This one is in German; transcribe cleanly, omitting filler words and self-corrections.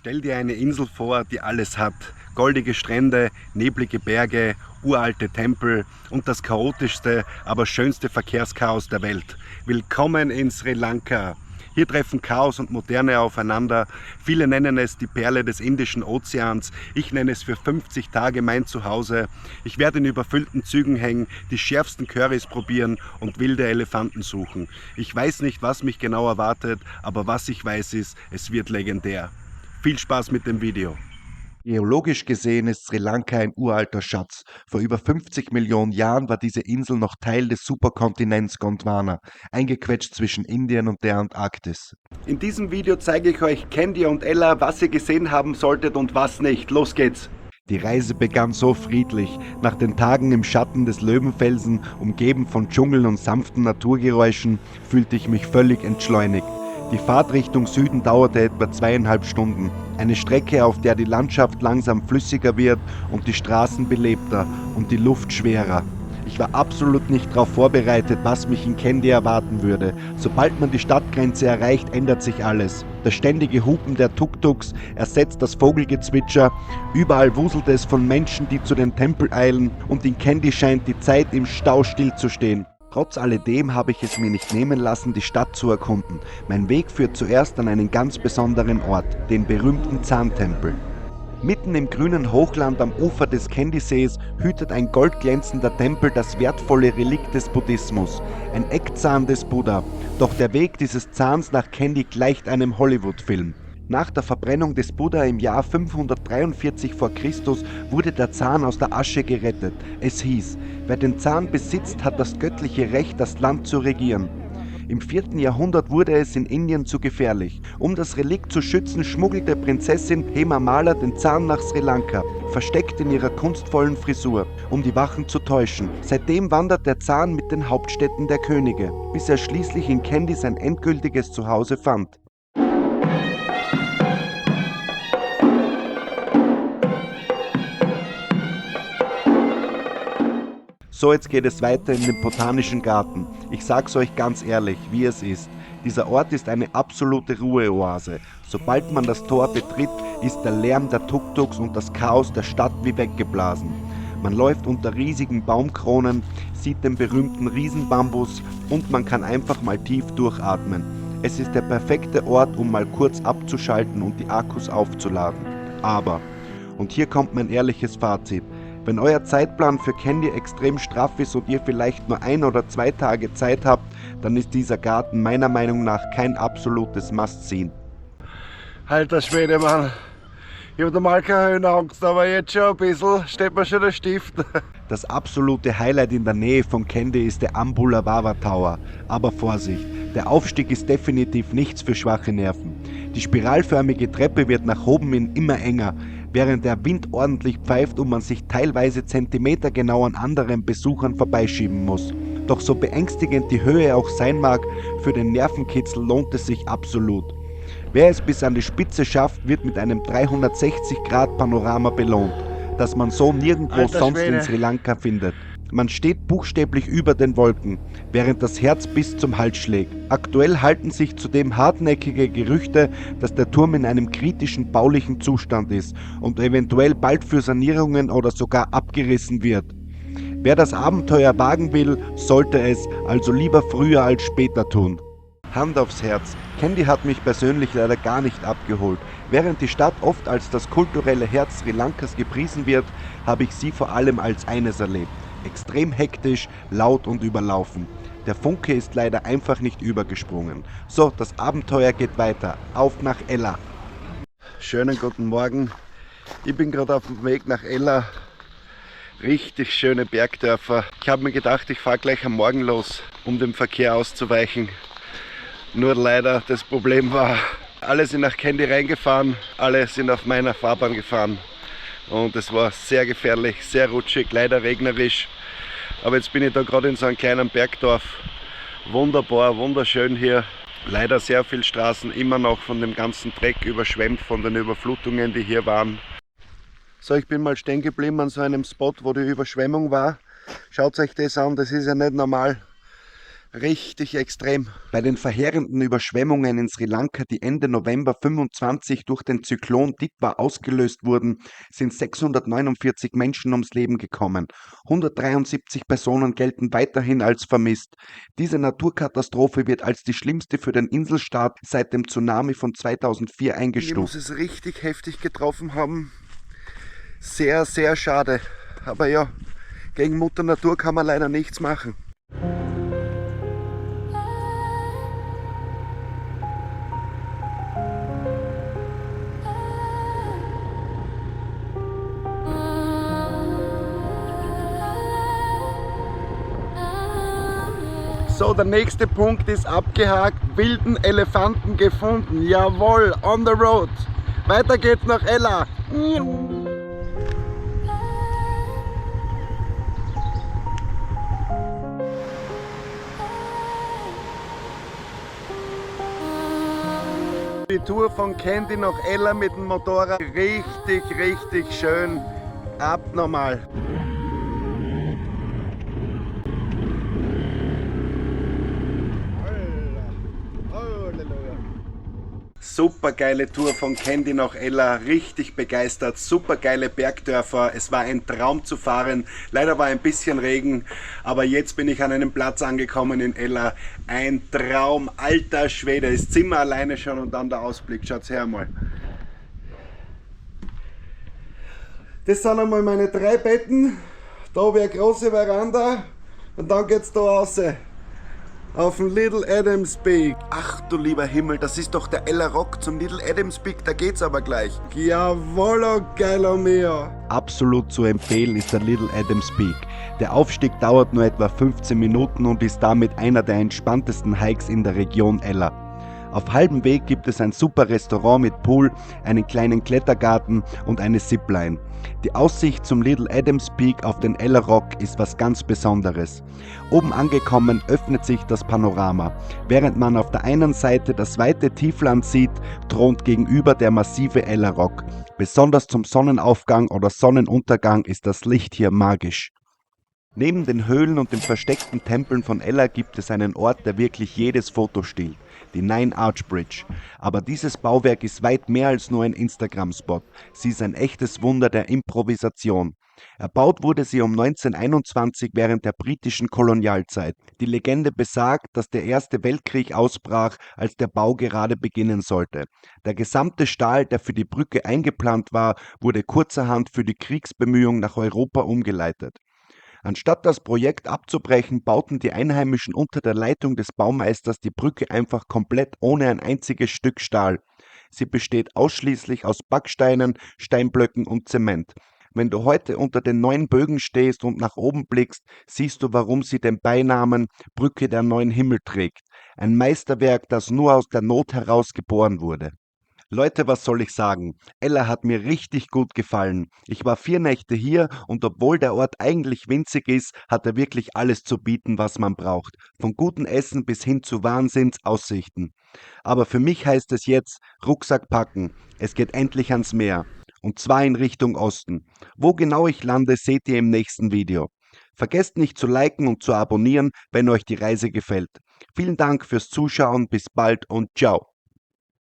Stell dir eine Insel vor, die alles hat. Goldige Strände, neblige Berge, uralte Tempel und das chaotischste, aber schönste Verkehrschaos der Welt. Willkommen in Sri Lanka. Hier treffen Chaos und Moderne aufeinander. Viele nennen es die Perle des Indischen Ozeans. Ich nenne es für 50 Tage mein Zuhause. Ich werde in überfüllten Zügen hängen, die schärfsten Currys probieren und wilde Elefanten suchen. Ich weiß nicht, was mich genau erwartet, aber was ich weiß ist, es wird legendär. Viel Spaß mit dem Video. Geologisch gesehen ist Sri Lanka ein uralter Schatz. Vor über 50 Millionen Jahren war diese Insel noch Teil des Superkontinents Gondwana, eingequetscht zwischen Indien und der Antarktis. In diesem Video zeige ich euch Candy und Ella, was ihr gesehen haben solltet und was nicht. Los geht's! Die Reise begann so friedlich. Nach den Tagen im Schatten des Löwenfelsen, umgeben von Dschungel und sanften Naturgeräuschen, fühlte ich mich völlig entschleunigt. Die Fahrt Richtung Süden dauerte etwa 2,5 Stunden. Eine Strecke, auf der die Landschaft langsam flüssiger wird und die Straßen belebter und die Luft schwerer. Ich war absolut nicht darauf vorbereitet, was mich in Kandy erwarten würde. Sobald man die Stadtgrenze erreicht, ändert sich alles. Das ständige Hupen der Tuk-Tuks ersetzt das Vogelgezwitscher. Überall wuselt es von Menschen, die zu den Tempeln eilen, und in Kandy scheint die Zeit im Stau stillzustehen. Trotz alledem habe ich es mir nicht nehmen lassen, die Stadt zu erkunden. Mein Weg führt zuerst an einen ganz besonderen Ort, den berühmten Zahntempel. Mitten im grünen Hochland am Ufer des Kandy-Sees hütet ein goldglänzender Tempel das wertvolle Relikt des Buddhismus, ein Eckzahn des Buddha. Doch der Weg dieses Zahns nach Kandy gleicht einem Hollywood-Film. Nach der Verbrennung des Buddha im Jahr 543 v. Chr. wurde der Zahn aus der Asche gerettet. Es hieß, wer den Zahn besitzt, hat das göttliche Recht, das Land zu regieren. Im 4. Jahrhundert wurde es in Indien zu gefährlich. Um das Relikt zu schützen, schmuggelte Prinzessin Hema Mala den Zahn nach Sri Lanka, versteckt in ihrer kunstvollen Frisur, um die Wachen zu täuschen. Seitdem wandert der Zahn mit den Hauptstädten der Könige, bis er schließlich in Kandy sein endgültiges Zuhause fand. So, jetzt geht es weiter in den Botanischen Garten. Ich sag's euch ganz ehrlich, wie es ist. Dieser Ort ist eine absolute Ruheoase. Sobald man das Tor betritt, ist der Lärm der Tuk-Tuks und das Chaos der Stadt wie weggeblasen. Man läuft unter riesigen Baumkronen, sieht den berühmten Riesenbambus und man kann einfach mal tief durchatmen. Es ist der perfekte Ort, um mal kurz abzuschalten und die Akkus aufzuladen. Aber, und hier kommt mein ehrliches Fazit, wenn euer Zeitplan für Kandy extrem straff ist und ihr vielleicht nur 1 oder 2 Tage Zeit habt, dann ist dieser Garten meiner Meinung nach kein absolutes Must-Sehen. Alter Schwede, Mann. Ich habe normal keine Höhenangst, aber jetzt schon ein bisschen steht mir schon der Stift. Das absolute Highlight in der Nähe von Kandy ist der Ambula Wawa Tower. Aber Vorsicht, der Aufstieg ist definitiv nichts für schwache Nerven. Die spiralförmige Treppe wird nach oben hin immer enger, während der Wind ordentlich pfeift und man sich teilweise zentimetergenau an anderen Besuchern vorbeischieben muss. Doch so beängstigend die Höhe auch sein mag, für den Nervenkitzel lohnt es sich absolut. Wer es bis an die Spitze schafft, wird mit einem 360-Grad-Panorama belohnt, das man so nirgendwo sonst in Sri Lanka findet. Man steht buchstäblich über den Wolken, während das Herz bis zum Hals schlägt. Aktuell halten sich zudem hartnäckige Gerüchte, dass der Turm in einem kritischen baulichen Zustand ist und eventuell bald für Sanierungen oder sogar abgerissen wird. Wer das Abenteuer wagen will, sollte es also lieber früher als später tun. Hand aufs Herz, Kandy hat mich persönlich leider gar nicht abgeholt. Während die Stadt oft als das kulturelle Herz Sri Lankas gepriesen wird, habe ich sie vor allem als eines erlebt. Extrem hektisch, laut und überlaufen. Der Funke ist leider einfach nicht übergesprungen. So, das Abenteuer geht weiter. Auf nach Ella. Schönen guten Morgen. Ich bin gerade auf dem Weg nach Ella. Richtig schöne Bergdörfer. Ich habe mir gedacht, ich fahre gleich am Morgen los, um dem Verkehr auszuweichen. Nur leider, das Problem war, alle sind nach Kandy reingefahren, alle sind auf meiner Fahrbahn gefahren. Und es war sehr gefährlich, sehr rutschig, leider regnerisch. Aber jetzt bin ich da gerade in so einem kleinen Bergdorf. Wunderbar, wunderschön hier. Leider sehr viele Straßen immer noch von dem ganzen Dreck überschwemmt, von den Überflutungen, die hier waren. So, ich bin mal stehen geblieben an so einem Spot, wo die Überschwemmung war. Schaut euch das an, das ist ja nicht normal. Richtig extrem. Bei den verheerenden Überschwemmungen in Sri Lanka, die Ende November 25 durch den Zyklon Ditwa ausgelöst wurden, sind 649 Menschen ums Leben gekommen. 173 Personen gelten weiterhin als vermisst. Diese Naturkatastrophe wird als die schlimmste für den Inselstaat seit dem Tsunami von 2004 Die muss eingestuft. es richtig heftig getroffen haben. Sehr, sehr schade. Aber ja, gegen Mutter Natur kann man leider nichts machen. So, der nächste Punkt ist abgehakt. Wilden Elefanten gefunden. Jawohl, on the road. Weiter geht's nach Ella. Die Tour von Kandy nach Ella mit dem Motorrad. Richtig, richtig schön. Abnormal. Super geile Tour von Kandy nach Ella, richtig begeistert, super geile Bergdörfer, es war ein Traum zu fahren, leider war ein bisschen Regen, aber jetzt bin ich an einem Platz angekommen in Ella, ein Traum, alter Schwede, das Zimmer alleine schon und dann der Ausblick, schaut's her mal. Das sind einmal meine 3 Betten, da habe ich eine große Veranda und dann geht's da raus. Auf den Little Adams Peak. Ach du lieber Himmel, das ist doch der Ella Rock zum Little Adams Peak, da geht's aber gleich. Jawollo, geiler mio. Absolut zu empfehlen ist der Little Adams Peak. Der Aufstieg dauert nur etwa 15 Minuten und ist damit einer der entspanntesten Hikes in der Region Ella. Auf halbem Weg gibt es ein super Restaurant mit Pool, einen kleinen Klettergarten und eine Zipline. Die Aussicht zum Little Adams Peak auf den Ella Rock ist was ganz Besonderes. Oben angekommen öffnet sich das Panorama. Während man auf der einen Seite das weite Tiefland sieht, thront gegenüber der massive Ella Rock. Besonders zum Sonnenaufgang oder Sonnenuntergang ist das Licht hier magisch. Neben den Höhlen und den versteckten Tempeln von Ella gibt es einen Ort, der wirklich jedes Foto stiehlt, die Nine Arch Bridge. Aber dieses Bauwerk ist weit mehr als nur ein Instagram-Spot. Sie ist ein echtes Wunder der Improvisation. Erbaut wurde sie um 1921 während der britischen Kolonialzeit. Die Legende besagt, dass der Erste Weltkrieg ausbrach, als der Bau gerade beginnen sollte. Der gesamte Stahl, der für die Brücke eingeplant war, wurde kurzerhand für die Kriegsbemühungen nach Europa umgeleitet. Anstatt das Projekt abzubrechen, bauten die Einheimischen unter der Leitung des Baumeisters die Brücke einfach komplett ohne ein einziges Stück Stahl. Sie besteht ausschließlich aus Backsteinen, Steinblöcken und Zement. Wenn du heute unter den 9 Bögen stehst und nach oben blickst, siehst du, warum sie den Beinamen Brücke der 9 Himmel trägt. Ein Meisterwerk, das nur aus der Not heraus geboren wurde. Leute, was soll ich sagen? Ella hat mir richtig gut gefallen. Ich war 4 Nächte hier und obwohl der Ort eigentlich winzig ist, hat er wirklich alles zu bieten, was man braucht. Von gutem Essen bis hin zu Wahnsinnsaussichten. Aber für mich heißt es jetzt, Rucksack packen. Es geht endlich ans Meer. Und zwar in Richtung Osten. Wo genau ich lande, seht ihr im nächsten Video. Vergesst nicht zu liken und zu abonnieren, wenn euch die Reise gefällt. Vielen Dank fürs Zuschauen, bis bald und ciao.